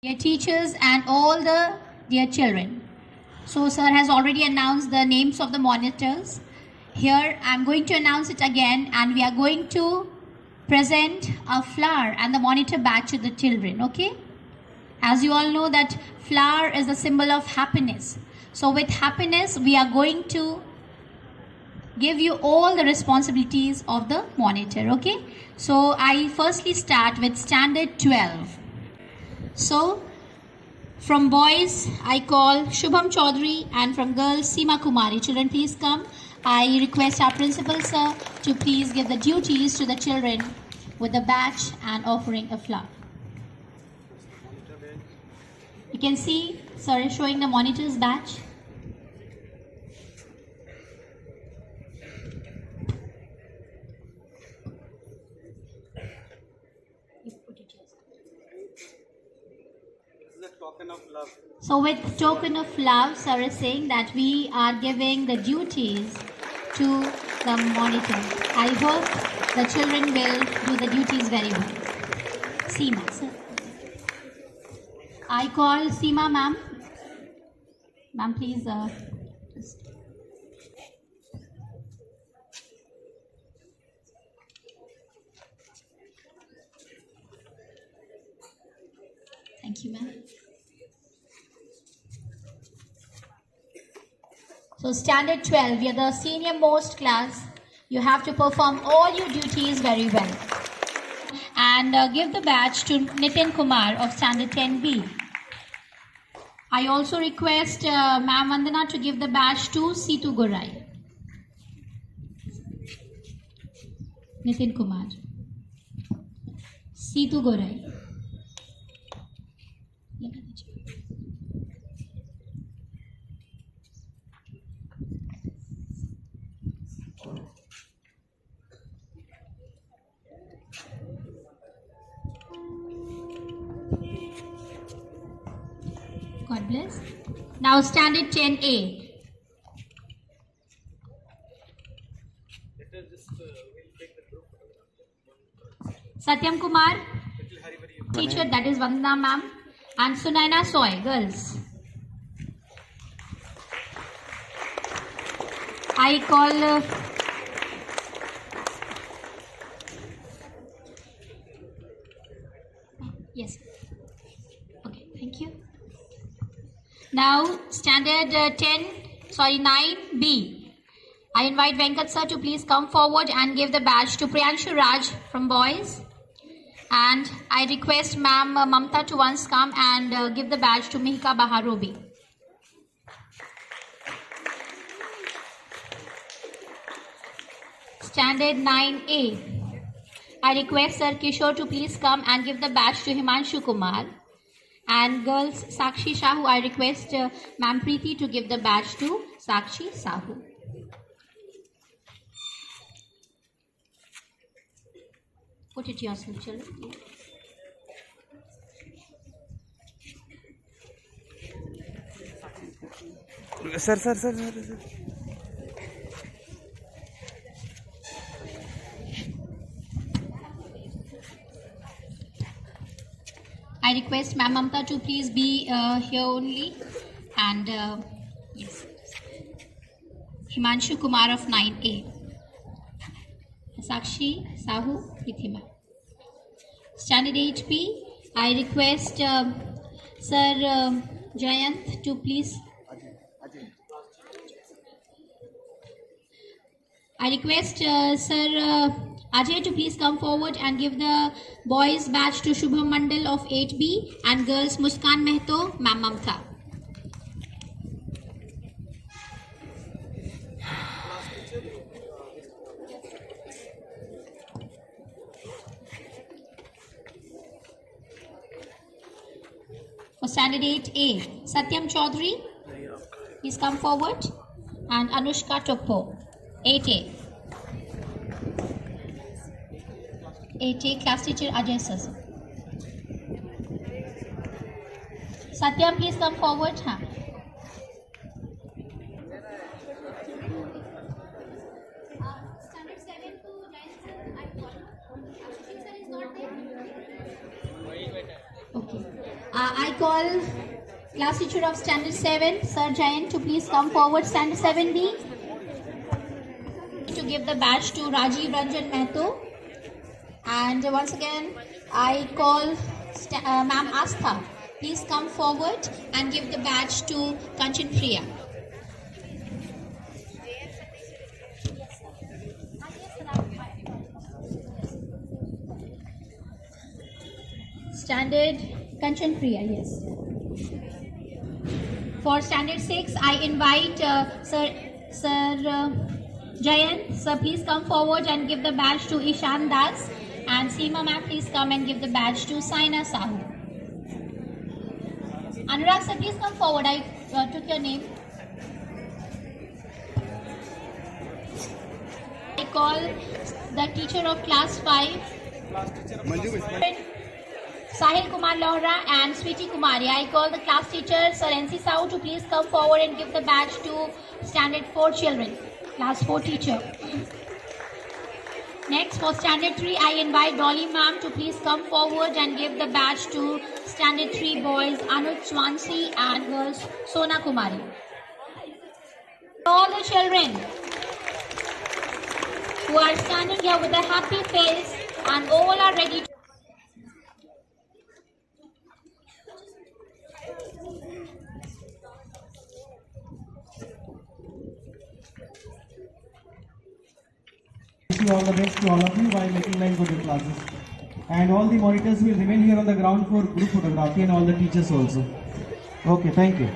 dear teachers and all the dear children. So sir has already announced the names of the monitors. Here I'm going to announce it again, and we are going to present a flower and the monitor badge to the children, okay? As you all know that flower is the symbol of happiness. So with happiness we are going to give you all the responsibilities of the monitor, okay? So I firstly start with standard 12. So from boys I call Shubham Chaudhary, and from girls Seema Kumari. Children, please come. I request our principal sir to please give the duties to the children with the badge and offering a flower. You can see sir is showing the monitor's badge. Token of love. So with token of love, sir is saying that we are giving the duties to the monitor. I hope the children will do the duties very well. Seema, sir. I call Seema, ma'am. Ma'am, please just. Thank you, ma'am. So standard 12, you're the senior most class. You have to perform all your duties very well. And give the badge to Nitin Kumar of standard 10B. I also request Ma'am Vandana to give the badge to Situ Gorai. Nitin Kumar. Situ Gorai. God bless. Now standard 10A. Satyam Kumar, teacher, that is Vandana ma'am, and Sunaina Soy, girls. I call yes. Okay, thank you. Now standard 9B. I invite Venkat sir to please come forward and give the badge to Priyanshu Raj from boys. And I request ma'am Mamta to once come and give the badge to Mihika Baharobi. Standard 9A. I request Sir Kishore to please come and give the badge to Himanshu Kumar. And girls, Sakshi Sahu, I request Ma'am Preeti to give the badge to Sakshi Sahu. Put it yourself, children. Sir. I request Ma'am Mamta to please be here only. And yes, Himanshu Kumar of 9A. Sakshi Sahu Prithima. Standard 8B. I request Sir Jayant to please. I request Sir Ajay to please come forward and give the boys badge to Shubham Mandal of 8B and girls Muskan Mehto, Ma'am Mamta. For standard 8A, Satyam Chaudhary, please come forward, and Anushka Topo, 8A. 8A, class teacher Ajay sir. Satyam, please come forward. Huh? Standard 7 to 9, I call. Ashish sir is not there. Okay. I I call class teacher of standard 7, Sir Jayant, to please come forward, standard 7B. To give the badge to Rajiv Ranjan Mehto. And once again, I call Ma'am Astha. Please come forward and give the badge to Kanchan Priya. Standard Kanchan Priya, yes. For standard 6, I invite Sir Jayant. Sir, please come forward and give the badge to Ishan Das. And Seema ma'am, please come and give the badge to Saina Sahu. Anurag sir, please come forward. I took your name. I call the teacher of class 5, Sahil Kumar Lohra and Sweetie Kumari. I call the class teacher, Sir NC Sahu, to please come forward and give the badge to standard 4 children, class 4 teacher. Next, for standard 3, I invite Dolly ma'am to please come forward and give the badge to standard 3 boys, Anuj Swansea and girls, Sona Kumari. All the children who are standing here with a happy face and all are ready to all the best to all of you while making life good in classes. And all the monitors will remain here on the ground for group photography and all the teachers also. Okay, thank you.